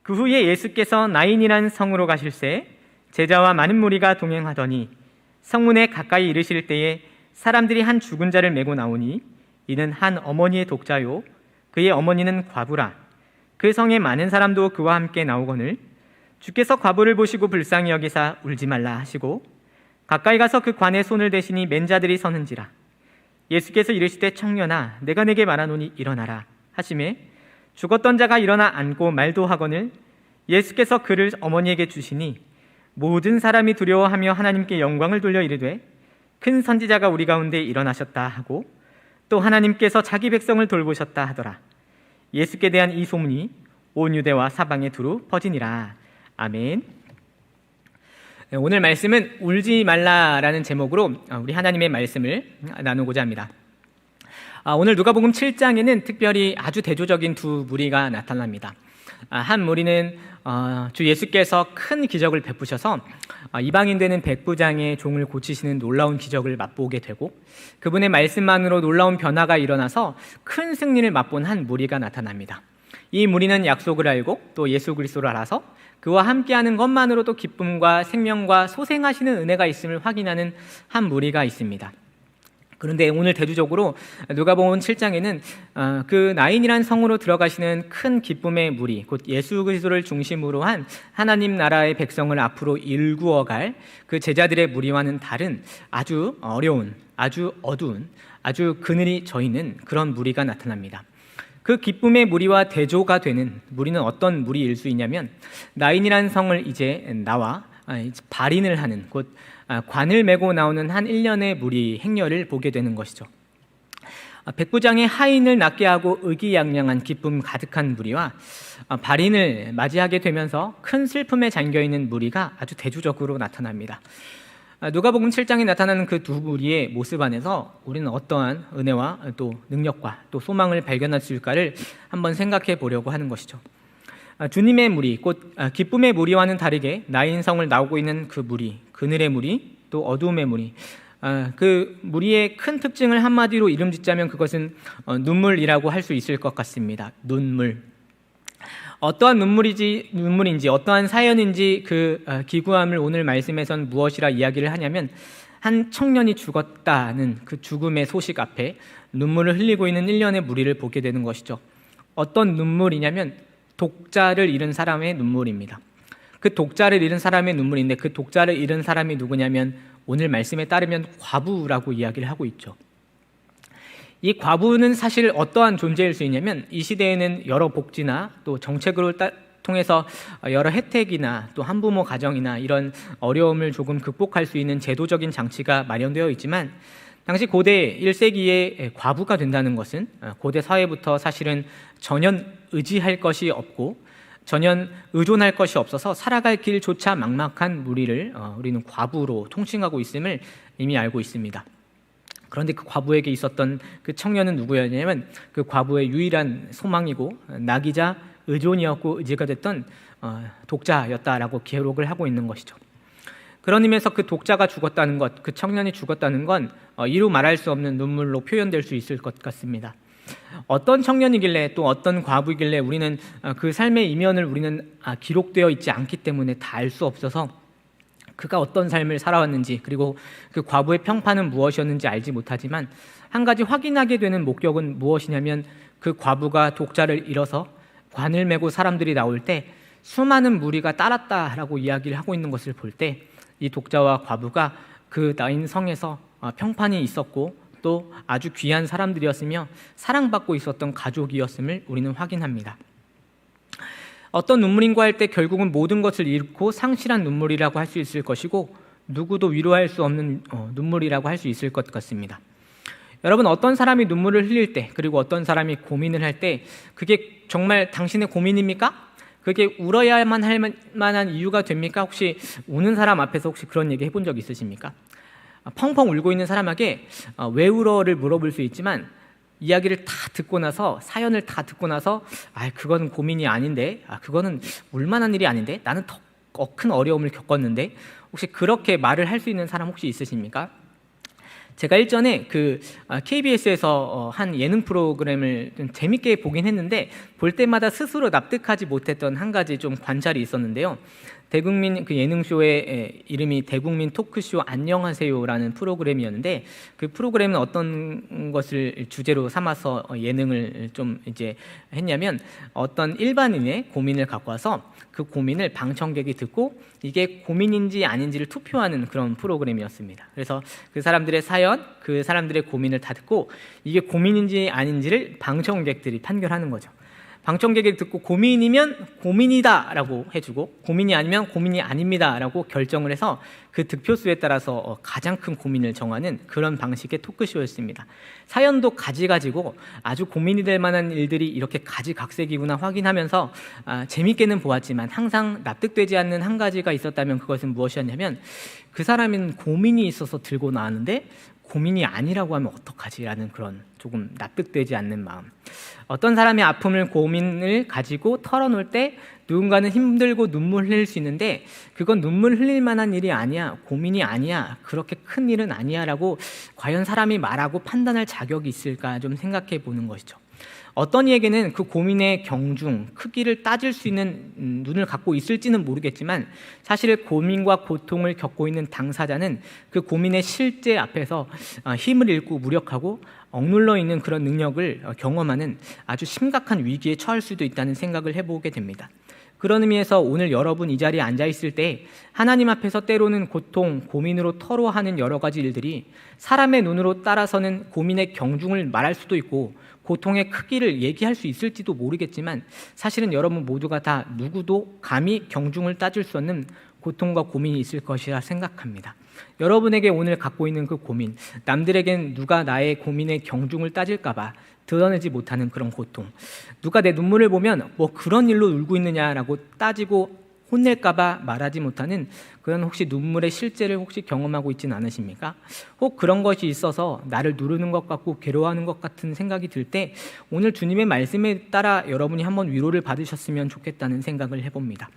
그 후에 예수께서 나인이란 성으로 가실새 제자와 많은 무리가 동행하더니 성문에 가까이 이르실 때에 사람들이 한 죽은 자를 메고 나오니 이는 한 어머니의 독자요 그의 어머니는 과부라. 그 성에 많은 사람도 그와 함께 나오거늘 주께서 과부를 보시고 불쌍히 여기사 울지 말라 하시고 가까이 가서 그 관에 손을 대시니 맨 자들이 서는지라. 예수께서 이르시되 청년아 내가 네게 말하노니 일어나라 하시매 죽었던 자가 일어나 앉고 말도 하거늘 예수께서 그를 어머니에게 주시니 모든 사람이 두려워하며 하나님께 영광을 돌려 이르되 큰 선지자가 우리 가운데 일어나셨다 하고 또 하나님께서 자기 백성을 돌보셨다 하더라. 예수께 대한 이 소문이 온 유대와 사방에 두루 퍼지니라. 아멘. 오늘 말씀은 울지 말라라는 제목으로 우리 하나님의 말씀을 나누고자 합니다. 오늘 누가복음 7장에는 특별히 아주 대조적인 두 무리가 나타납니다. 한 무리는 주 예수께서 큰 기적을 베푸셔서 이방인 되는 백부장의 종을 고치시는 놀라운 기적을 맛보게 되고 그분의 말씀만으로 놀라운 변화가 일어나서 큰 승리를 맛본 한 무리가 나타납니다. 이 무리는 약속을 알고 또 예수 그리스도를 알아서 그와 함께하는 것만으로도 기쁨과 생명과 소생하시는 은혜가 있음을 확인하는 한 무리가 있습니다. 그런데 오늘 대조적으로 누가복음 7장에는 그 나인이란 성으로 들어가시는 큰 기쁨의 무리, 곧 예수 그리스도를 중심으로 한 하나님 나라의 백성을 앞으로 일구어갈 그 제자들의 무리와는 다른 아주 어려운, 아주 어두운, 아주 그늘이 져있는 그런 무리가 나타납니다. 그 기쁨의 무리와 대조가 되는 무리는 어떤 무리일 수 있냐면 나인이란 성을 이제 나와 발인을 하는 곧 관을 메고 나오는 한 1년의 무리 행렬을 보게 되는 것이죠. 백부장의 하인을 낫게 하고 의기양양한 기쁨 가득한 무리와 발인을 맞이하게 되면서 큰 슬픔에 잠겨있는 무리가 아주 대조적으로 나타납니다. 누가복음 7장에 나타나는 그 두 무리의 모습 안에서 우리는 어떠한 은혜와 또 능력과 또 소망을 발견할 수 있을까를 한번 생각해 보려고 하는 것이죠. 주님의 무리, 곧 기쁨의 무리와는 다르게 나인성을 나오고 있는 그 무리, 그늘의 무리, 또 어두움의 무리, 그 무리의 큰 특징을 한마디로 이름 짓자면 그것은 눈물이라고 할 수 있을 것 같습니다. 눈물. 어떠한 눈물인지 어떠한 사연인지 그 기구함을 오늘 말씀에선 무엇이라 이야기를 하냐면 한 청년이 죽었다는 그 죽음의 소식 앞에 눈물을 흘리고 있는 1년의 무리를 보게 되는 것이죠. 어떤 눈물이냐면 독자를 잃은 사람의 눈물입니다. 그 독자를 잃은 사람의 눈물인데 그 독자를 잃은 사람이 누구냐면 오늘 말씀에 따르면 과부라고 이야기를 하고 있죠. 이 과부는 사실 어떠한 존재일 수 있냐면 이 시대에는 여러 복지나 또 정책을 통해서 여러 혜택이나 또 한부모 가정이나 이런 어려움을 조금 극복할 수 있는 제도적인 장치가 마련되어 있지만 당시 고대 1세기에 과부가 된다는 것은 고대 사회부터 사실은 전혀 의지할 것이 없고 전혀 의존할 것이 없어서 살아갈 길조차 막막한 무리를 우리는 과부로 통칭하고 있음을 이미 알고 있습니다. 그런데 그 과부에게 있었던 그 청년은 누구였냐면 그 과부의 유일한 소망이고 낙이자 의존이었고 의지가 됐던 독자였다라고 기록을 하고 있는 것이죠. 그런 의미에서 그 독자가 죽었다는 것, 그 청년이 죽었다는 건 이루 말할 수 없는 눈물로 표현될 수 있을 것 같습니다. 어떤 청년이길래 또 어떤 과부이길래 우리는 그 삶의 이면을 우리는 기록되어 있지 않기 때문에 다 알 수 없어서 그가 어떤 삶을 살아왔는지 그리고 그 과부의 평판은 무엇이었는지 알지 못하지만 한 가지 확인하게 되는 목격은 무엇이냐면 그 과부가 독자를 잃어서 관을 메고 사람들이 나올 때 수많은 무리가 따랐다라고 이야기를 하고 있는 것을 볼 때 이 독자와 과부가 그 나인 성에서 평판이 있었고 또 아주 귀한 사람들이었으며 사랑받고 있었던 가족이었음을 우리는 확인합니다. 어떤 눈물인가 할 때 결국은 모든 것을 잃고 상실한 눈물이라고 할 수 있을 것이고 누구도 위로할 수 없는 눈물이라고 할 수 있을 것 같습니다. 여러분 어떤 사람이 눈물을 흘릴 때 그리고 어떤 사람이 고민을 할 때 그게 정말 당신의 고민입니까? 그게 울어야만 할 만한 이유가 됩니까? 혹시 우는 사람 앞에서 혹시 그런 얘기 해본 적 있으십니까? 펑펑 울고 있는 사람에게 왜 울어를 물어볼 수 있지만 이야기를 다 듣고 나서 사연을 다 듣고 나서 그거는 고민이 아닌데 그거는 울만한 일이 아닌데 나는 더 큰 어려움을 겪었는데 혹시 그렇게 말을 할 수 있는 사람 혹시 있으십니까? 제가 일전에 KBS에서 한 예능 프로그램을 좀 재밌게 보긴 했는데 볼 때마다 스스로 납득하지 못했던 한 가지 좀 관찰이 있었는데요. 대국민 그 예능쇼의 이름이 대국민 토크쇼 안녕하세요라는 프로그램이었는데, 그 프로그램은 어떤 것을 주제로 삼아서 예능을 좀 이제 했냐면, 어떤 일반인의 고민을 갖고 와서 그 고민을 방청객이 듣고 이게 고민인지 아닌지를 투표하는 그런 프로그램이었습니다. 그래서 그 사람들의 사연, 그 사람들의 고민을 다 듣고 이게 고민인지 아닌지를 방청객들이 판결하는 거죠. 방청객이 듣고 고민이면 고민이다라고 해주고, 고민이 아니면 고민이 아닙니다라고 결정을 해서 그 득표수에 따라서 가장 큰 고민을 정하는 그런 방식의 토크쇼였습니다. 사연도 가지가지고 아주 고민이 될 만한 일들이 이렇게 가지각색이구나 확인하면서 재밌게는 보았지만 항상 납득되지 않는 한 가지가 있었다면 그것은 무엇이었냐면, 그 사람은 고민이 있어서 들고 나왔는데 고민이 아니라고 하면 어떡하지라는 그런 조금 납득되지 않는 마음. 어떤 사람의 아픔을, 고민을 가지고 털어놓을 때 누군가는 힘들고 눈물 흘릴 수 있는데 그건 눈물 흘릴 만한 일이 아니야, 고민이 아니야, 그렇게 큰 일은 아니야 라고 과연 사람이 말하고 판단할 자격이 있을까 좀 생각해 보는 것이죠. 어떤 이에게는 그 고민의 경중, 크기를 따질 수 있는 눈을 갖고 있을지는 모르겠지만, 사실 고민과 고통을 겪고 있는 당사자는 그 고민의 실제 앞에서 힘을 잃고 무력하고 억눌러 있는 그런 능력을 경험하는 아주 심각한 위기에 처할 수도 있다는 생각을 해보게 됩니다. 그런 의미에서 오늘 여러분 이 자리에 앉아 있을 때 하나님 앞에서 때로는 고통, 고민으로 토로하는 여러 가지 일들이 사람의 눈으로 따라서는 고민의 경중을 말할 수도 있고 고통의 크기를 얘기할 수 있을지도 모르겠지만, 사실은 여러분 모두가 다 누구도 감히 경중을 따질 수 없는 고통과 고민이 있을 것이라 생각합니다. 여러분에게 오늘 갖고 있는 그 고민, 남들에겐 누가 나의 고민의 경중을 따질까 봐 드러내지 못하는 그런 고통, 누가 내 눈물을 보면 뭐 그런 일로 울고 있느냐라고 따지고 혼낼까 봐 말하지 못하는 그런, 혹시 눈물의 실제를 혹시 경험하고 있지는 않으십니까? 혹 그런 것이 있어서 나를 누르는 것 같고 괴로워하는 것 같은 생각이 들 때 오늘 주님의 말씀에 따라 여러분이 한번 위로를 받으셨으면 좋겠다는 생각을 해봅니다.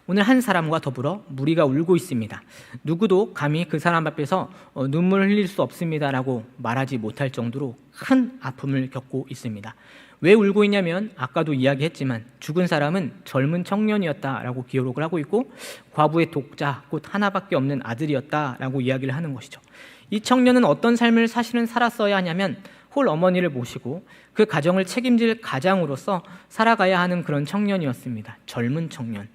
오늘 한 사람과 더불어 무리가 울고 있습니다. 누구도 감히 그 사람 앞에서 눈물을 흘릴 수 없습니다라고 말하지 못할 정도로 큰 아픔을 겪고 있습니다. 왜 울고 있냐면, 아까도 이야기했지만 죽은 사람은 젊은 청년이었다라고 기록을 하고 있고, 과부의 독자, 곧 하나밖에 없는 아들이었다라고 이야기를 하는 것이죠. 이 청년은 어떤 삶을 사실은 살았어야 하냐면, 홀 어머니를 모시고 그 가정을 책임질 가장으로서 살아가야 하는 그런 청년이었습니다. 젊은 청년.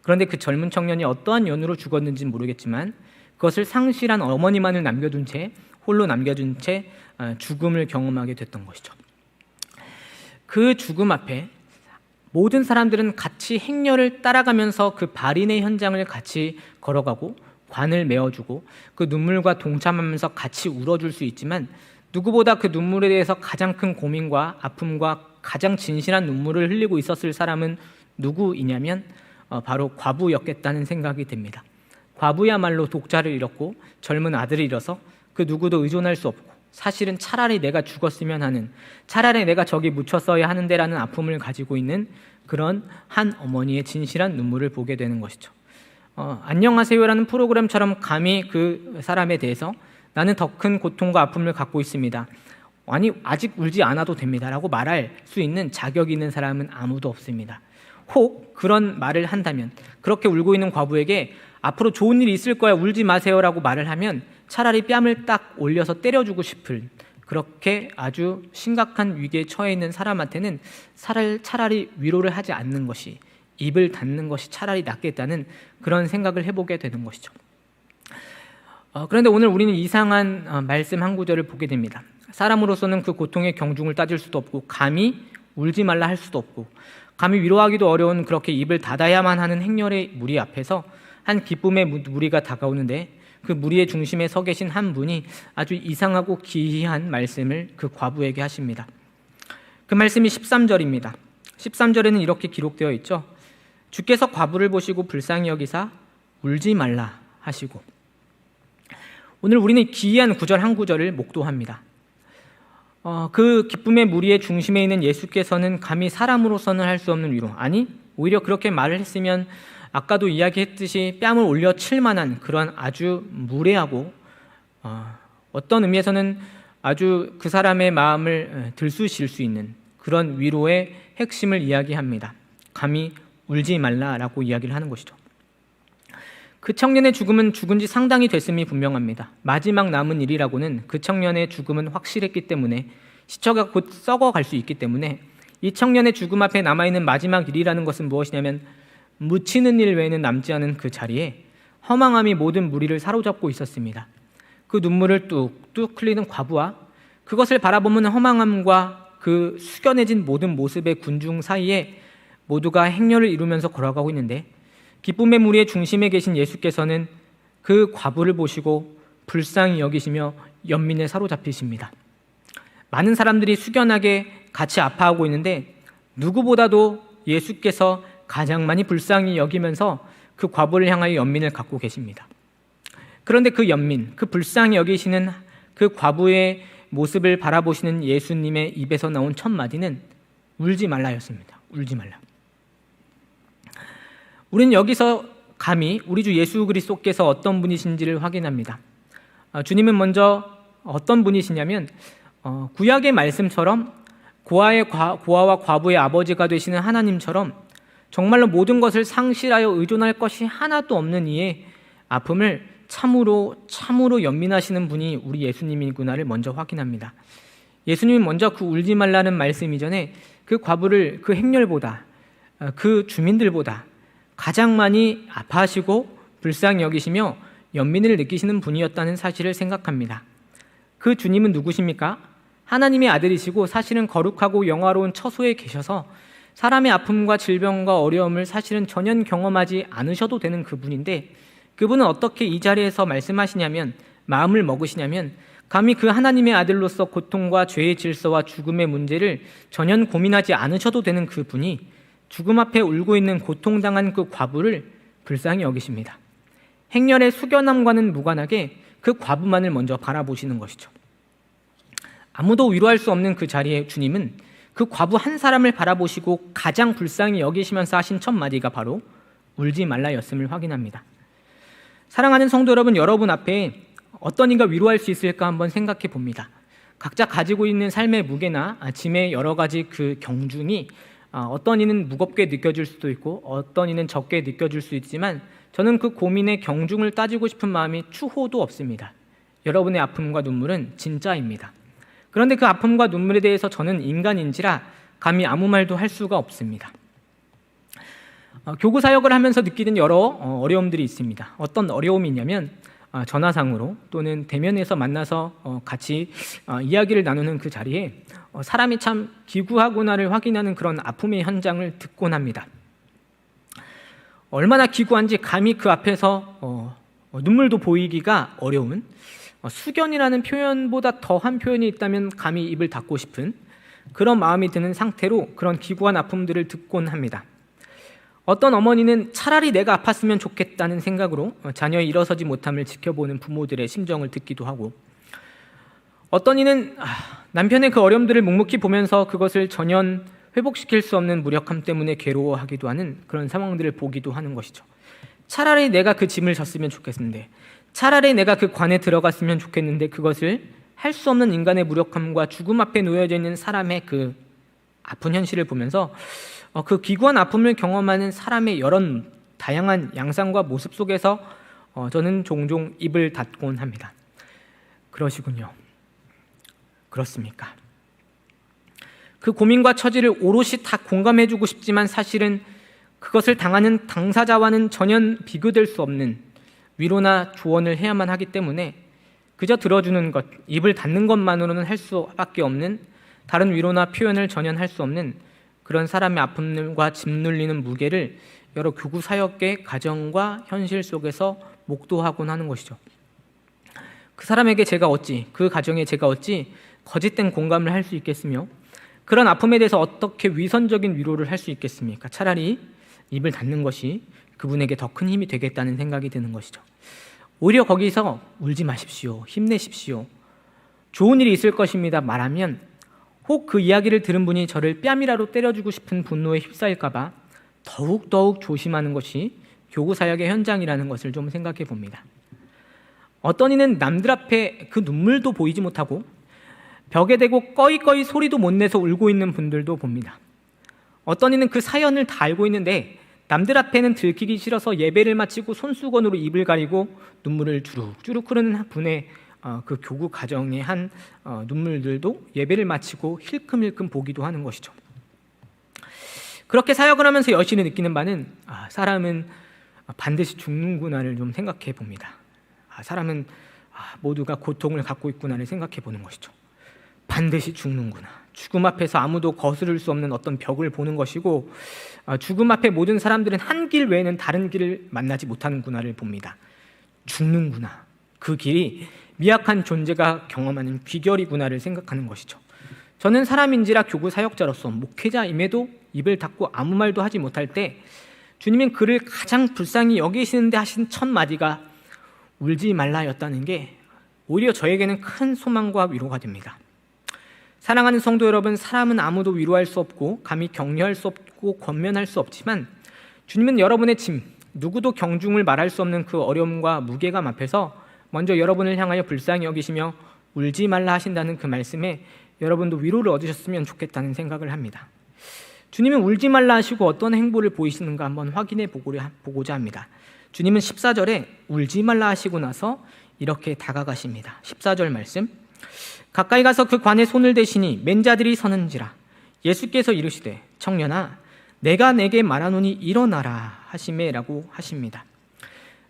그런데 그 젊은 청년이 어떠한 연유로 죽었는지는 모르겠지만 그것을 상실한 어머니만을 남겨둔 채, 홀로 남겨둔 채 죽음을 경험하게 됐던 것이죠. 그 죽음 앞에 모든 사람들은 같이 행렬을 따라가면서 그 발인의 현장을 같이 걸어가고 관을 메어주고 그 눈물과 동참하면서 같이 울어줄 수 있지만, 누구보다 그 눈물에 대해서 가장 큰 고민과 아픔과 가장 진실한 눈물을 흘리고 있었을 사람은 누구이냐면 바로 과부였겠다는 생각이 듭니다. 과부야말로 독자를 잃었고 젊은 아들을 잃어서 그 누구도 의존할 수 없고, 사실은 차라리 내가 죽었으면 하는, 차라리 내가 저기 묻혔어야 하는데라는 아픔을 가지고 있는 그런 한 어머니의 진실한 눈물을 보게 되는 것이죠. 안녕하세요라는 프로그램처럼 감히 그 사람에 대해서 나는 더 큰 고통과 아픔을 갖고 있습니다, 아니 아직 울지 않아도 됩니다 라고 말할 수 있는 자격이 있는 사람은 아무도 없습니다. 혹 그런 말을 한다면, 그렇게 울고 있는 과부에게 앞으로 좋은 일이 있을 거야, 울지 마세요라고 말을 하면 차라리 뺨을 딱 올려서 때려주고 싶을, 그렇게 아주 심각한 위기에 처해 있는 사람한테는 차라리 위로를 하지 않는 것이, 입을 닫는 것이 차라리 낫겠다는 그런 생각을 해보게 되는 것이죠. 그런데 오늘 우리는 이상한 말씀 한 구절을 보게 됩니다. 사람으로서는 그 고통의 경중을 따질 수도 없고 감히 울지 말라 할 수도 없고 감히 위로하기도 어려운 그렇게 입을 닫아야만 하는 행렬의 무리 앞에서 한 기쁨의 무리가 다가오는데, 그 무리의 중심에 서 계신 한 분이 아주 이상하고 기이한 말씀을 그 과부에게 하십니다. 그 말씀이 13절입니다. 13절에는 이렇게 기록되어 있죠. 주께서 과부를 보시고 불쌍히 여기사 울지 말라 하시고. 오늘 우리는 기이한 구절 한 구절을 목도합니다. 그 기쁨의 무리의 중심에 있는 예수께서는 감히 사람으로서는 할 수 없는 위로, 아니 오히려 그렇게 말을 했으면 아까도 이야기했듯이 뺨을 올려 칠 만한 그런 아주 무례하고 어떤 의미에서는 아주 그 사람의 마음을 들쑤실 수 있는 그런 위로의 핵심을 이야기합니다. 감히 울지 말라라고 이야기를 하는 것이죠. 그 청년의 죽음은 죽은 지 상당히 됐음이 분명합니다. 마지막 남은 일이라고는 그 청년의 죽음은 확실했기 때문에 시체가 곧 썩어갈 수 있기 때문에 이 청년의 죽음 앞에 남아있는 마지막 일이라는 것은 무엇이냐면 묻히는 일 외에는 남지 않은 그 자리에 허망함이 모든 무리를 사로잡고 있었습니다. 그 눈물을 뚝뚝 흘리는 과부와 그것을 바라보는 허망함과 그 숙연해진 모든 모습의 군중 사이에 모두가 행렬을 이루면서 걸어가고 있는데 기쁨의 무리의 중심에 계신 예수께서는 그 과부를 보시고 불쌍히 여기시며 연민에 사로잡히십니다. 많은 사람들이 숙연하게 같이 아파하고 있는데 누구보다도 예수께서 가장 많이 불쌍히 여기면서 그 과부를 향하여 연민을 갖고 계십니다. 그런데 그 연민, 그 불쌍히 여기시는 그 과부의 모습을 바라보시는 예수님의 입에서 나온 첫 마디는 울지 말라였습니다. 울지 말라. 우리는 여기서 감히 우리 주 예수 그리스도께서 어떤 분이신지를 확인합니다. 주님은 먼저 어떤 분이시냐면 구약의 말씀처럼 고아와 과부의 아버지가 되시는 하나님처럼 정말로 모든 것을 상실하여 의존할 것이 하나도 없는 이의 아픔을 참으로 연민하시는 분이 우리 예수님이구나를 먼저 확인합니다. 예수님이 먼저 그 울지 말라는 말씀 이전에 그 과부를 그 행렬보다 그 주민들보다 가장 많이 아파하시고 불쌍히 여기시며 연민을 느끼시는 분이었다는 사실을 생각합니다. 그 주님은 누구십니까? 하나님의 아들이시고 사실은 거룩하고 영화로운 처소에 계셔서 사람의 아픔과 질병과 어려움을 사실은 전혀 경험하지 않으셔도 되는 그분인데 그분은 어떻게 이 자리에서 말씀하시냐면 마음을 먹으시냐면 감히 그 하나님의 아들로서 고통과 죄의 질서와 죽음의 문제를 전혀 고민하지 않으셔도 되는 그분이 죽음 앞에 울고 있는 고통당한 그 과부를 불쌍히 여기십니다. 행렬의 숙연함과는 무관하게 그 과부만을 먼저 바라보시는 것이죠. 아무도 위로할 수 없는 그 자리에 주님은 그 과부 한 사람을 바라보시고 가장 불쌍히 여기시면서 하신 첫 마디가 바로 울지 말라였음을 확인합니다. 사랑하는 성도 여러분 앞에 어떤 이가 위로할 수 있을까 한번 생각해 봅니다. 각자 가지고 있는 삶의 무게나 짐의 여러 가지 그 경중이 어떤 이는 무겁게 느껴질 수도 있고 어떤 이는 적게 느껴질 수 있지만 저는 그 고민의 경중을 따지고 싶은 마음이 추호도 없습니다. 여러분의 아픔과 눈물은 진짜입니다. 그런데 그 아픔과 눈물에 대해서 저는 인간인지라 감히 아무 말도 할 수가 없습니다. 교구 사역을 하면서 느끼는 여러 어려움들이 있습니다. 어떤 어려움이 있냐면 전화상으로 또는 대면에서 만나서 같이 이야기를 나누는 그 자리에 사람이 참 기구하구나를 확인하는 그런 아픔의 현장을 듣곤 합니다. 얼마나 기구한지 감히 그 앞에서 눈물도 보이기가 어려운 숙연이라는 표현보다 더한 표현이 있다면 감히 입을 닫고 싶은 그런 마음이 드는 상태로 그런 기구한 아픔들을 듣곤 합니다. 어떤 어머니는 차라리 내가 아팠으면 좋겠다는 생각으로 자녀의 일어서지 못함을 지켜보는 부모들의 심정을 듣기도 하고 어떤 이는 남편의 그 어려움들을 묵묵히 보면서 그것을 전혀 회복시킬 수 없는 무력함 때문에 괴로워하기도 하는 그런 상황들을 보기도 하는 것이죠. 차라리 내가 그 짐을 졌으면 좋겠는데 차라리 내가 그 관에 들어갔으면 좋겠는데 그것을 할 수 없는 인간의 무력함과 죽음 앞에 놓여져 있는 사람의 그 아픈 현실을 보면서 그 기구한 아픔을 경험하는 사람의 여러 다양한 양상과 모습 속에서 저는 종종 입을 닫곤 합니다. 그러시군요. 그렇습니까? 그 고민과 처지를 오롯이 다 공감해주고 싶지만 사실은 그것을 당하는 당사자와는 전혀 비교될 수 없는 위로나 조언을 해야만 하기 때문에 그저 들어주는 것, 입을 닫는 것만으로는 할 수밖에 없는 다른 위로나 표현을 전혀 할 수 없는 그런 사람의 아픔과 짓눌리는 무게를 여러 교구 사역의 가정과 현실 속에서 목도하곤 하는 것이죠. 그 사람에게 제가 어찌, 그 가정에 제가 어찌 거짓된 공감을 할 수 있겠으며 그런 아픔에 대해서 어떻게 위선적인 위로를 할 수 있겠습니까? 차라리 입을 닫는 것이 그분에게 더 큰 힘이 되겠다는 생각이 드는 것이죠. 오히려 거기서 울지 마십시오. 힘내십시오. 좋은 일이 있을 것입니다. 말하면 혹 그 이야기를 들은 분이 저를 뺨이라도 때려주고 싶은 분노에 휩싸일까 봐 더욱 조심하는 것이 교구 사역의 현장이라는 것을 좀 생각해 봅니다. 어떤 이는 남들 앞에 그 눈물도 보이지 못하고 벽에 대고 꺼이꺼이 소리도 못 내서 울고 있는 분들도 봅니다. 어떤 이는 그 사연을 다 알고 있는데 남들 앞에는 들키기 싫어서 예배를 마치고 손수건으로 입을 가리고 눈물을 주룩주룩 흐르는 분의 그 교구 가정의 한 눈물들도 예배를 마치고 힐끔힐끔 보기도 하는 것이죠. 그렇게 사역을 하면서 여실히 느끼는 바는 사람은 반드시 죽는구나를 좀 생각해 봅니다. 사람은 모두가 고통을 갖고 있구나를 생각해 보는 것이죠. 반드시 죽는구나. 죽음 앞에서 아무도 거스를 수 없는 어떤 벽을 보는 것이고, 죽음 앞에 모든 사람들은 한 길 외에는 다른 길을 만나지 못하는구나를 봅니다. 죽는구나. 그 길이 미약한 존재가 경험하는 귀결이구나를 생각하는 것이죠. 저는 사람인지라 교구 사역자로서 목회자임에도 입을 닫고 아무 말도 하지 못할 때 주님은 그를 가장 불쌍히 여기시는데 하신 첫 마디가 울지 말라였다는 게 오히려 저에게는 큰 소망과 위로가 됩니다. 사랑하는 성도 여러분, 사람은 아무도 위로할 수 없고 감히 격려할 수 없고 권면할 수 없지만 주님은 여러분의 짐, 누구도 경중을 말할 수 없는 그 어려움과 무게감 앞에서 먼저 여러분을 향하여 불쌍히 여기시며 울지 말라 하신다는 그 말씀에 여러분도 위로를 얻으셨으면 좋겠다는 생각을 합니다. 주님은 울지 말라 하시고 어떤 행보를 보이시는가 한번 확인해 보고자 합니다. 주님은 14절에 울지 말라 하시고 나서 이렇게 다가가십니다. 14절 말씀, 가까이 가서 그 관에 손을 대시니 맨 자들이 서는지라. 예수께서 이르시되 청년아 내가 내게 말하노니 일어나라 하시매라고 하십니다.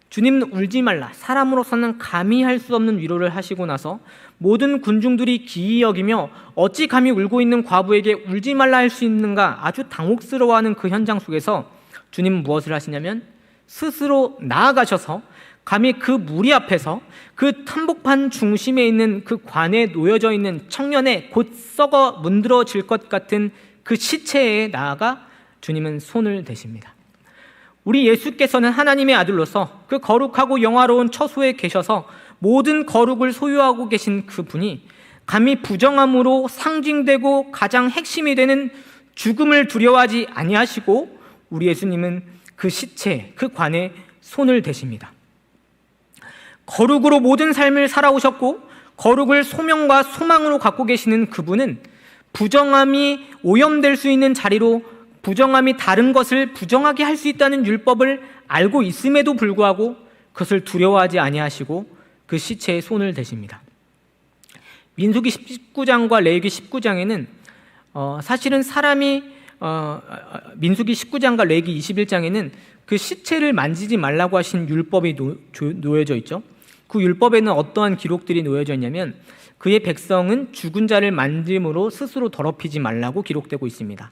주님은 울지 말라, 사람으로서는 감히 할 수 없는 위로를 하시고 나서 모든 군중들이 기이 여기며 어찌 감히 울고 있는 과부에게 울지 말라 할 수 있는가 아주 당혹스러워하는 그 현장 속에서 주님은 무엇을 하시냐면 스스로 나아가셔서 감히 그 무리 앞에서 그 한복판 중심에 있는 그 관에 놓여져 있는 청년의 곧 썩어 문드러질 것 같은 그 시체에 나아가 주님은 손을 대십니다. 우리 예수께서는 하나님의 아들로서 그 거룩하고 영화로운 처소에 계셔서 모든 거룩을 소유하고 계신 그분이 감히 부정함으로 상징되고 가장 핵심이 되는 죽음을 두려워하지 아니하시고 우리 예수님은 그 시체, 그 관에 손을 대십니다. 거룩으로 모든 삶을 살아오셨고 거룩을 소명과 소망으로 갖고 계시는 그분은 부정함이 오염될 수 있는 자리로 부정함이 다른 것을 부정하게 할 수 있다는 율법을 알고 있음에도 불구하고 그것을 두려워하지 아니하시고 그 시체에 손을 대십니다. 민수기 19장과 레위기 19장에는 사실은 사람이 민수기 19장과 레위기 21장에는 그 시체를 만지지 말라고 하신 율법이 놓여져 있죠. 그 율법에는 어떠한 기록들이 놓여져 있냐면 그의 백성은 죽은 자를 만짐으로 스스로 더럽히지 말라고 기록되고 있습니다.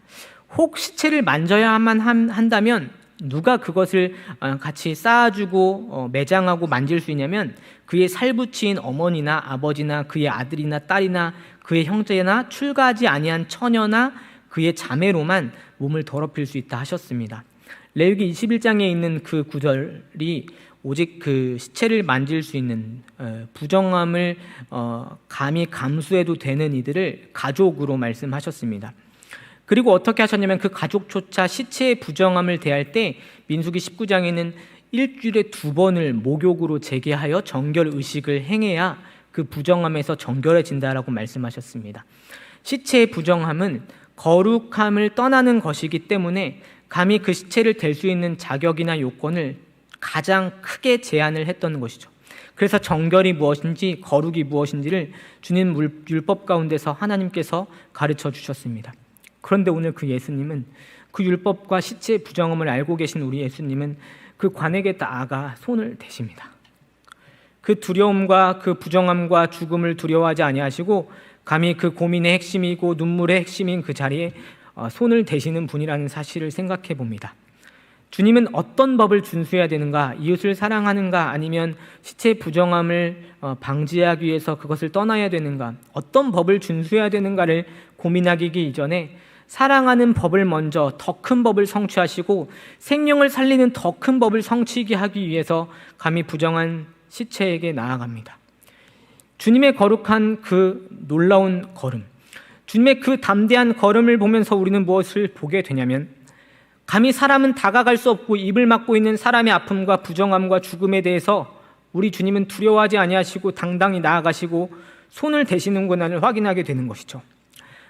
혹 시체를 만져야만 한다면 누가 그것을 같이 쌓아주고 매장하고 만질 수 있냐면 그의 살부치인 어머니나 아버지나 그의 아들이나 딸이나 그의 형제나 출가하지 아니한 처녀나 그의 자매로만 몸을 더럽힐 수 있다 하셨습니다. 레위기 21장에 있는 그 구절이 오직 그 시체를 만질 수 있는 부정함을 감히 감수해도 되는 이들을 가족으로 말씀하셨습니다. 그리고 어떻게 하셨냐면 그 가족조차 시체의 부정함을 대할 때 민수기 19장에는 일주일에 2번을 목욕으로 재개하여 정결 의식을 행해야 그 부정함에서 정결해진다라고 말씀하셨습니다. 시체의 부정함은 거룩함을 떠나는 것이기 때문에 감히 그 시체를 댈 수 있는 자격이나 요건을 가장 크게 제한을 했던 것이죠. 그래서 정결이 무엇인지 거룩이 무엇인지를 주님 율법 가운데서 하나님께서 가르쳐 주셨습니다. 그런데 오늘 그 예수님은 그 율법과 시체의 부정함을 알고 계신 우리 예수님은 그 관에게 나아가 손을 대십니다. 그 두려움과 그 부정함과 죽음을 두려워하지 아니하시고 감히 그 고민의 핵심이고 눈물의 핵심인 그 자리에 손을 대시는 분이라는 사실을 생각해 봅니다. 주님은 어떤 법을 준수해야 되는가, 이웃을 사랑하는가, 아니면 시체의 부정함을 방지하기 위해서 그것을 떠나야 되는가, 어떤 법을 준수해야 되는가를 고민하기 이전에 사랑하는 법을 먼저 더 큰 법을 성취하시고 생명을 살리는 더 큰 법을 성취하게 하기 위해서 감히 부정한 시체에게 나아갑니다. 주님의 거룩한 그 놀라운 걸음, 주님의 그 담대한 걸음을 보면서 우리는 무엇을 보게 되냐면 감히 사람은 다가갈 수 없고 입을 막고 있는 사람의 아픔과 부정함과 죽음에 대해서 우리 주님은 두려워하지 아니하시고 당당히 나아가시고 손을 대시는구나를 확인하게 되는 것이죠.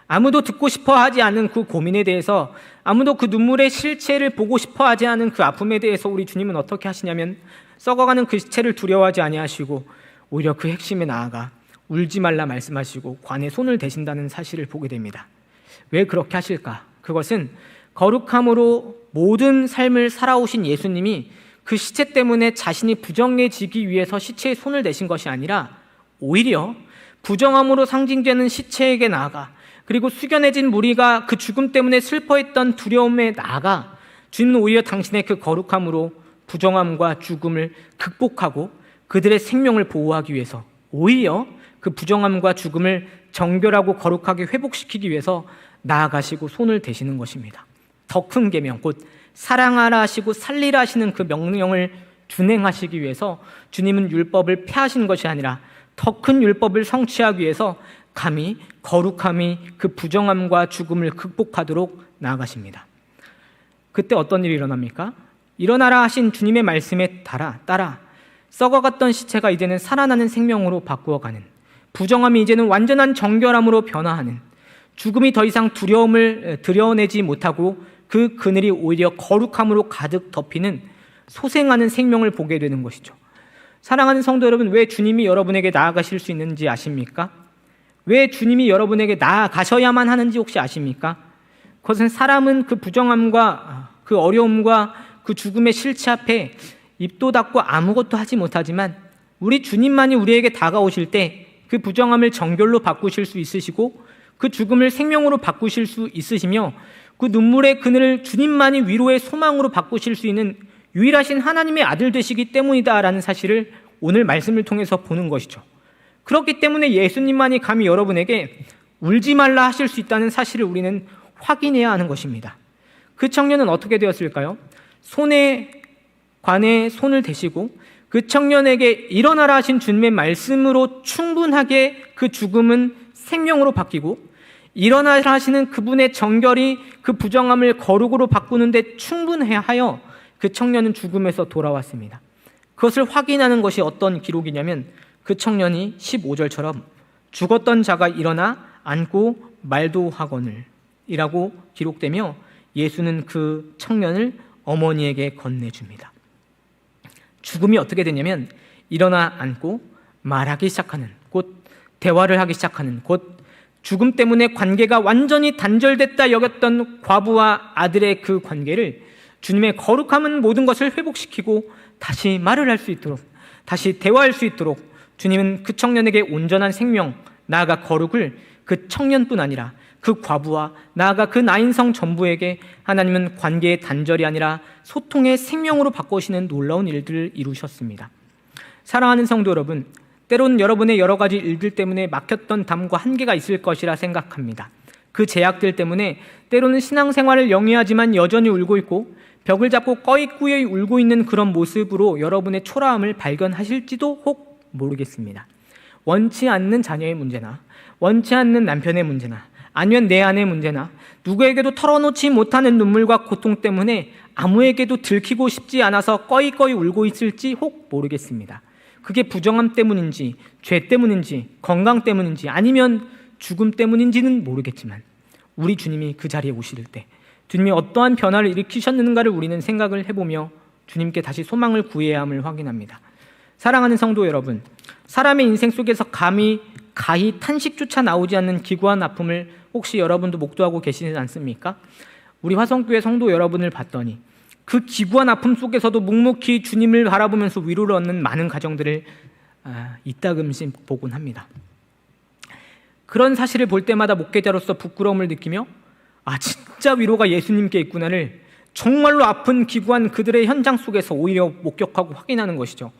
아무도 듣고 싶어 하지 않은 그 고민에 대해서, 아무도 그 눈물의 실체를 보고 싶어 하지 않은 그 아픔에 대해서 우리 주님은 어떻게 하시냐면 썩어가는 그 시체를 두려워하지 아니하시고 오히려 그 핵심에 나아가 울지 말라 말씀하시고 관에 손을 대신다는 사실을 보게 됩니다. 왜 그렇게 하실까? 그것은 거룩함으로 모든 삶을 살아오신 예수님이 그 시체 때문에 자신이 부정해지기 위해서 시체에 손을 대신 것이 아니라 오히려 부정함으로 상징되는 시체에게 나아가, 그리고 숙연해진 무리가 그 죽음 때문에 슬퍼했던 두려움에 나아가 주님은 오히려 당신의 그 거룩함으로 부정함과 죽음을 극복하고 그들의 생명을 보호하기 위해서, 오히려 그 부정함과 죽음을 정결하고 거룩하게 회복시키기 위해서 나아가시고 손을 대시는 것입니다. 더 큰 계명, 곧 사랑하라 하시고 살리라 하시는 그 명령을 준행하시기 위해서 주님은 율법을 폐하신 것이 아니라 더 큰 율법을 성취하기 위해서 감히 거룩함이 그 부정함과 죽음을 극복하도록 나아가십니다. 그때 어떤 일이 일어납니까? 일어나라 하신 주님의 말씀에 따라 썩어갔던 시체가 이제는 살아나는 생명으로 바꾸어가는, 부정함이 이제는 완전한 정결함으로 변화하는, 죽음이 더 이상 두려움을 드러내지 못하고 그 그늘이 오히려 거룩함으로 가득 덮이는 소생하는 생명을 보게 되는 것이죠. 사랑하는 성도 여러분, 왜 주님이 여러분에게 나아가실 수 있는지 아십니까? 왜 주님이 여러분에게 나아가셔야만 하는지 혹시 아십니까? 그것은 사람은 그 부정함과 그 어려움과 그 죽음의 실체 앞에 입도 닫고 아무것도 하지 못하지만 우리 주님만이 우리에게 다가오실 때 그 부정함을 정결로 바꾸실 수 있으시고 그 죽음을 생명으로 바꾸실 수 있으시며 그 눈물의 그늘을 주님만이 위로의 소망으로 바꾸실 수 있는 유일하신 하나님의 아들 되시기 때문이다라는 사실을 오늘 말씀을 통해서 보는 것이죠. 그렇기 때문에 예수님만이 감히 여러분에게 울지 말라 하실 수 있다는 사실을 우리는 확인해야 하는 것입니다. 그 청년은 어떻게 되었을까요? 관에 손을 대시고 그 청년에게 일어나라 하신 주님의 말씀으로 충분하게 그 죽음은 생명으로 바뀌고, 일어나라 하시는 그분의 정결이 그 부정함을 거룩으로 바꾸는데 충분하여 그 청년은 죽음에서 돌아왔습니다. 그것을 확인하는 것이 어떤 기록이냐면 그 청년이 15절처럼 죽었던 자가 일어나 앉고 말도 하거늘 이라고 기록되며 예수는 그 청년을 어머니에게 건네줍니다. 죽음이 어떻게 되냐면 일어나 앉고 말하기 시작하는, 곧 대화를 하기 시작하는, 곧 죽음 때문에 관계가 완전히 단절됐다 여겼던 과부와 아들의 그 관계를 주님의 거룩함은 모든 것을 회복시키고 다시 말을 할 수 있도록, 다시 대화할 수 있도록 주님은 그 청년에게 온전한 생명, 나아가 거룩을 그 청년뿐 아니라 그 과부와 나아가 그 나인성 전부에게 하나님은 관계의 단절이 아니라 소통의 생명으로 바꾸시는 놀라운 일들을 이루셨습니다. 사랑하는 성도 여러분, 때로는 여러분의 여러 가지 일들 때문에 막혔던 담과 한계가 있을 것이라 생각합니다. 그 제약들 때문에 때로는 신앙생활을 영위하지만 여전히 울고 있고 벽을 잡고 꺼이꾸이 울고 있는 그런 모습으로 여러분의 초라함을 발견하실지도 혹 모르겠습니다. 원치 않는 자녀의 문제나 원치 않는 남편의 문제나 아니면 내 안의 문제나 누구에게도 털어놓지 못하는 눈물과 고통 때문에 아무에게도 들키고 싶지 않아서 꺼이꺼이 울고 있을지 혹 모르겠습니다. 그게 부정함 때문인지, 죄 때문인지, 건강 때문인지, 아니면 죽음 때문인지는 모르겠지만 우리 주님이 그 자리에 오실 때 주님이 어떠한 변화를 일으키셨는가를 우리는 생각을 해보며 주님께 다시 소망을 구해야 함을 확인합니다. 사랑하는 성도 여러분, 사람의 인생 속에서 가히 탄식조차 나오지 않는 기구한 아픔을 혹시 여러분도 목도하고 계시지 않습니까? 우리 화성교회 성도 여러분을 봤더니 그 기구한 아픔 속에서도 묵묵히 주님을 바라보면서 위로를 얻는 많은 가정들을 이따금씩 보곤 합니다. 그런 사실을 볼 때마다 목회자로서 부끄러움을 느끼며 진짜 위로가 예수님께 있구나를 정말로 아픈 기구한 그들의 현장 속에서 오히려 목격하고 확인하는 것이죠.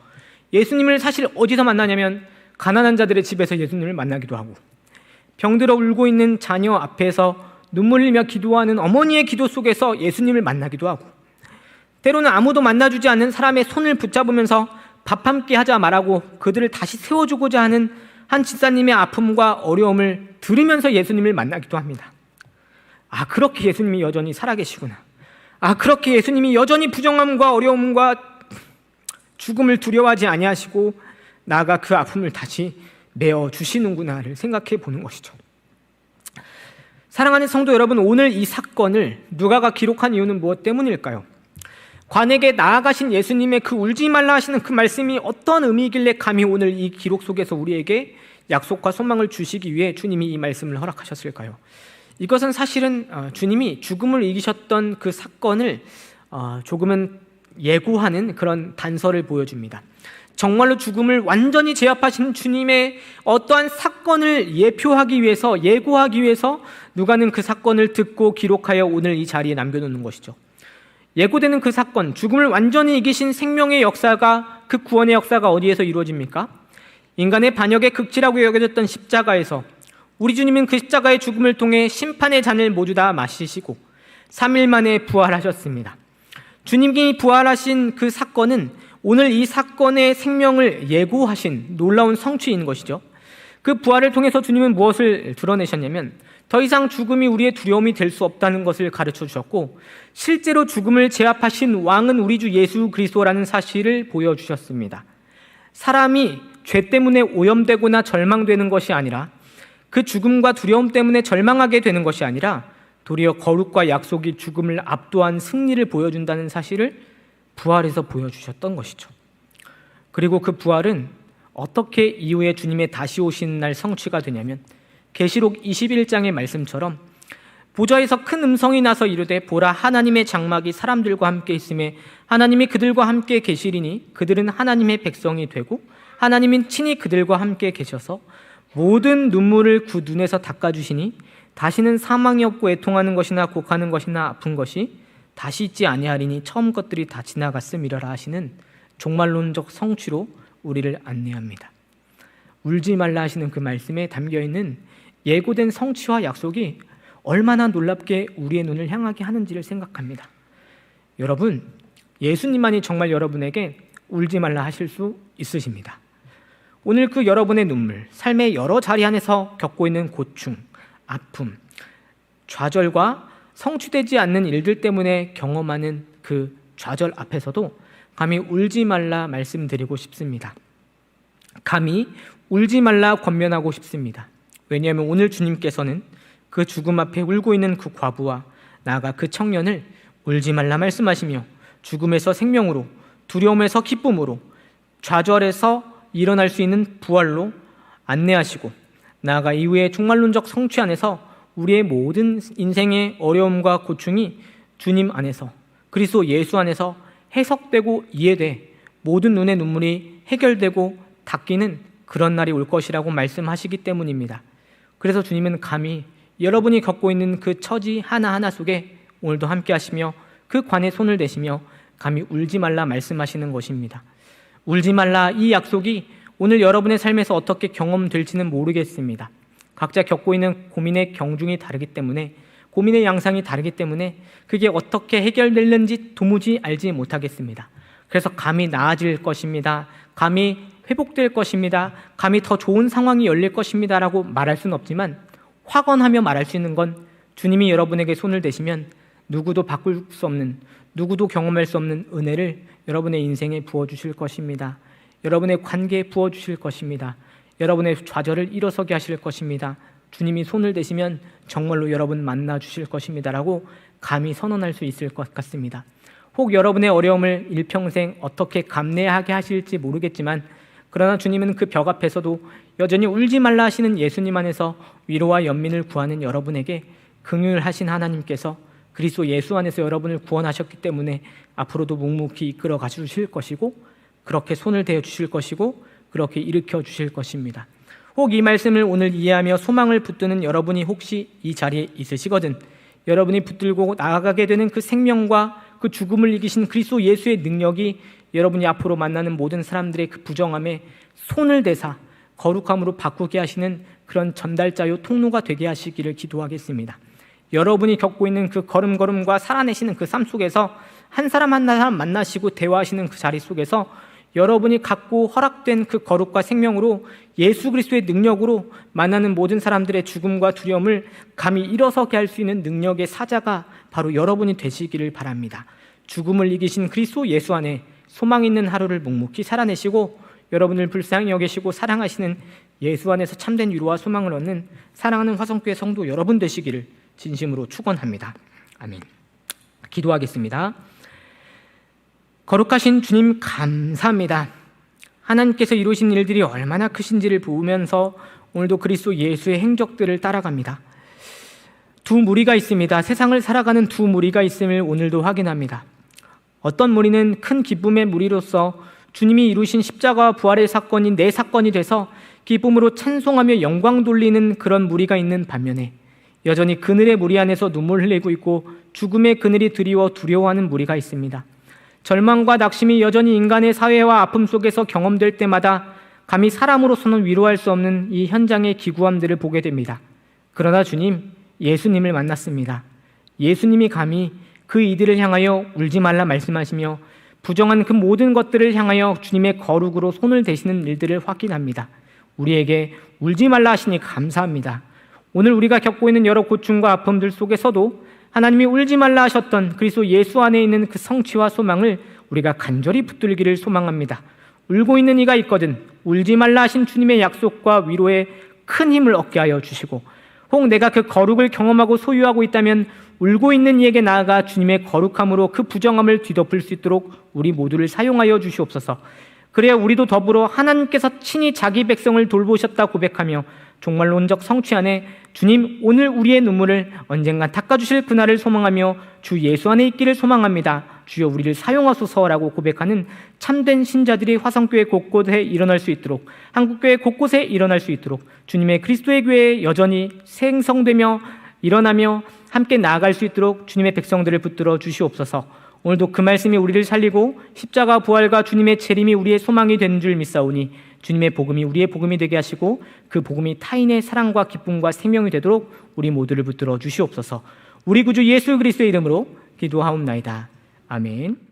예수님을 사실 어디서 만나냐면 가난한 자들의 집에서 예수님을 만나기도 하고, 병들어 울고 있는 자녀 앞에서 눈물 흘리며 기도하는 어머니의 기도 속에서 예수님을 만나기도 하고, 때로는 아무도 만나주지 않는 사람의 손을 붙잡으면서 밥 함께 하자 말하고 그들을 다시 세워주고자 하는 한 집사님의 아픔과 어려움을 들으면서 예수님을 만나기도 합니다. 그렇게 예수님이 여전히 살아계시구나. 그렇게 예수님이 여전히 부정함과 어려움과 죽음을 두려워하지 아니하시고 나아가 그 아픔을 다시 메어 주시는구나를 생각해 보는 것이죠. 사랑하는 성도 여러분, 오늘 이 사건을 누가가 기록한 이유는 무엇 때문일까요? 관에게 나아가신 예수님의 그 울지 말라 하시는 그 말씀이 어떤 의미이길래 감히 오늘 이 기록 속에서 우리에게 약속과 소망을 주시기 위해 주님이 이 말씀을 허락하셨을까요? 이것은 사실은 주님이 죽음을 이기셨던 그 사건을 조금은 예고하는 그런 단서를 보여줍니다. 정말로 죽음을 완전히 제압하신 주님의 어떠한 사건을 예표하기 위해서, 예고하기 위해서 누가는 그 사건을 듣고 기록하여 오늘 이 자리에 남겨놓는 것이죠. 예고되는 그 사건, 죽음을 완전히 이기신 생명의 역사가, 그 구원의 역사가 어디에서 이루어집니까? 인간의 반역의 극치라고 여겨졌던 십자가에서 우리 주님은 그 십자가의 죽음을 통해 심판의 잔을 모두 다 마시시고 3일 만에 부활하셨습니다. 주님이 부활하신 그 사건은 오늘 이 사건의 생명을 예고하신 놀라운 성취인 것이죠. 그 부활을 통해서 주님은 무엇을 드러내셨냐면 더 이상 죽음이 우리의 두려움이 될 수 없다는 것을 가르쳐 주셨고, 실제로 죽음을 제압하신 왕은 우리 주 예수 그리스도라는 사실을 보여주셨습니다. 사람이 죄 때문에 오염되거나 절망되는 것이 아니라, 그 죽음과 두려움 때문에 절망하게 되는 것이 아니라 도리어 거룩과 약속이 죽음을 압도한 승리를 보여준다는 사실을 부활에서 보여주셨던 것이죠. 그리고 그 부활은 어떻게 이후에 주님의 다시 오시는 날 성취가 되냐면 계시록 21장의 말씀처럼 보좌에서 큰 음성이 나서 이르되 보라, 하나님의 장막이 사람들과 함께 있음에 하나님이 그들과 함께 계시리니 그들은 하나님의 백성이 되고 하나님은 친히 그들과 함께 계셔서 모든 눈물을 그 눈에서 닦아주시니 다시는 사망이 없고 애통하는 것이나 곡하는 것이나 아픈 것이 다시 있지 아니하리니 처음 것들이 다 지나갔음이라라 하시는 종말론적 성취로 우리를 안내합니다. 울지 말라 하시는 그 말씀에 담겨있는 예고된 성취와 약속이 얼마나 놀랍게 우리의 눈을 향하게 하는지를 생각합니다. 여러분, 예수님만이 정말 여러분에게 울지 말라 하실 수 있으십니다. 오늘 그 여러분의 눈물, 삶의 여러 자리 안에서 겪고 있는 고충, 아픔, 좌절과 성취되지 않는 일들 때문에 경험하는 그 좌절 앞에서도 감히 울지 말라 말씀드리고 싶습니다. 감히 울지 말라 권면하고 싶습니다. 왜냐하면 오늘 주님께서는 그 죽음 앞에 울고 있는 그 과부와 나아가 그 청년을 울지 말라 말씀하시며 죽음에서 생명으로, 두려움에서 기쁨으로, 좌절에서 일어날 수 있는 부활로 안내하시고 나아가 이후의 종말론적 성취 안에서 우리의 모든 인생의 어려움과 고충이 주님 안에서, 그리스도 예수 안에서 해석되고 이해돼 모든 눈의 눈물이 해결되고 닦이는 그런 날이 올 것이라고 말씀하시기 때문입니다. 그래서 주님은 감히 여러분이 겪고 있는 그 처지 하나하나 속에 오늘도 함께 하시며 그 관에 손을 대시며 감히 울지 말라 말씀하시는 것입니다. 울지 말라, 이 약속이 오늘 여러분의 삶에서 어떻게 경험될지는 모르겠습니다. 각자 겪고 있는 고민의 경중이 다르기 때문에, 고민의 양상이 다르기 때문에 그게 어떻게 해결될는지 도무지 알지 못하겠습니다. 그래서 감히 나아질 것입니다, 감히 회복될 것입니다, 감히 더 좋은 상황이 열릴 것입니다 라고 말할 수는 없지만 확언하며 말할 수 있는 건 주님이 여러분에게 손을 대시면 누구도 바꿀 수 없는, 누구도 경험할 수 없는 은혜를 여러분의 인생에 부어주실 것입니다. 여러분의 관계에 부어주실 것입니다. 여러분의 좌절을 일어서게 하실 것입니다. 주님이 손을 대시면 정말로 여러분 만나주실 것입니다 라고 감히 선언할 수 있을 것 같습니다. 혹 여러분의 어려움을 일평생 어떻게 감내하게 하실지 모르겠지만, 그러나 주님은 그 벽 앞에서도 여전히 울지 말라 하시는 예수님 안에서 위로와 연민을 구하는 여러분에게 긍휼하신 하나님께서 그리스도 예수 안에서 여러분을 구원하셨기 때문에 앞으로도 묵묵히 이끌어 가주실 것이고, 그렇게 손을 대어 주실 것이고, 그렇게 일으켜 주실 것입니다. 혹 이 말씀을 오늘 이해하며 소망을 붙드는 여러분이 혹시 이 자리에 있으시거든, 여러분이 붙들고 나아가게 되는 그 생명과 그 죽음을 이기신 그리스도 예수의 능력이 여러분이 앞으로 만나는 모든 사람들의 그 부정함에 손을 대사 거룩함으로 바꾸게 하시는 그런 전달자요 통로가 되게 하시기를 기도하겠습니다. 여러분이 겪고 있는 그 걸음걸음과 살아내시는 그 삶 속에서 한 사람 한 사람 만나시고 대화하시는 그 자리 속에서 여러분이 갖고 허락된 그 거룩과 생명으로 예수 그리스도의 능력으로 만나는 모든 사람들의 죽음과 두려움을 감히 일어서게 할 수 있는 능력의 사자가 바로 여러분이 되시기를 바랍니다. 죽음을 이기신 그리스도 예수 안에 소망 있는 하루를 묵묵히 살아내시고 여러분을 불쌍히 여기시고 사랑하시는 예수 안에서 참된 위로와 소망을 얻는 사랑하는 화성교회 성도 여러분 되시기를 진심으로 축원합니다. 아멘. 기도하겠습니다. 거룩하신 주님 감사합니다. 하나님께서 이루신 일들이 얼마나 크신지를 보면서 오늘도 그리스도 예수의 행적들을 따라갑니다. 두 무리가 있습니다. 세상을 살아가는 두 무리가 있음을 오늘도 확인합니다. 어떤 무리는 큰 기쁨의 무리로서 주님이 이루신 십자가와 부활의 사건이 내 사건이 돼서 기쁨으로 찬송하며 영광 돌리는 그런 무리가 있는 반면에 여전히 그늘의 무리 안에서 눈물 흘리고 있고 죽음의 그늘이 드리워 두려워하는 무리가 있습니다. 절망과 낙심이 여전히 인간의 사회와 아픔 속에서 경험될 때마다 감히 사람으로서는 위로할 수 없는 이 현장의 기구함들을 보게 됩니다. 그러나 주님, 예수님을 만났습니다. 예수님이 감히 그 이들을 향하여 울지 말라 말씀하시며 부정한 그 모든 것들을 향하여 주님의 거룩으로 손을 대시는 일들을 확인합니다. 우리에게 울지 말라 하시니 감사합니다. 오늘 우리가 겪고 있는 여러 고충과 아픔들 속에서도 하나님이 울지 말라 하셨던 그리스도 예수 안에 있는 그 성취와 소망을 우리가 간절히 붙들기를 소망합니다. 울고 있는 이가 있거든 울지 말라 하신 주님의 약속과 위로에 큰 힘을 얻게 하여 주시고, 혹 내가 그 거룩을 경험하고 소유하고 있다면 울고 있는 이에게 나아가 주님의 거룩함으로 그 부정함을 뒤덮을 수 있도록 우리 모두를 사용하여 주시옵소서. 그래야 우리도 더불어 하나님께서 친히 자기 백성을 돌보셨다 고백하며 종말론적 성취 안에 주님 오늘 우리의 눈물을 언젠가 닦아주실 그날을 소망하며 주 예수 안에 있기를 소망합니다. 주여 우리를 사용하소서라고 고백하는 참된 신자들이 화성교회 곳곳에 일어날 수 있도록, 한국교회 곳곳에 일어날 수 있도록 주님의 그리스도의 교회에 여전히 생성되며 일어나며 함께 나아갈 수 있도록 주님의 백성들을 붙들어 주시옵소서. 오늘도 그 말씀이 우리를 살리고 십자가 부활과 주님의 재림이 우리의 소망이 된 줄 믿사오니 주님의 복음이 우리의 복음이 되게 하시고 그 복음이 타인의 사랑과 기쁨과 생명이 되도록 우리 모두를 붙들어 주시옵소서. 우리 구주 예수 그리스도의 이름으로 기도하옵나이다. 아멘.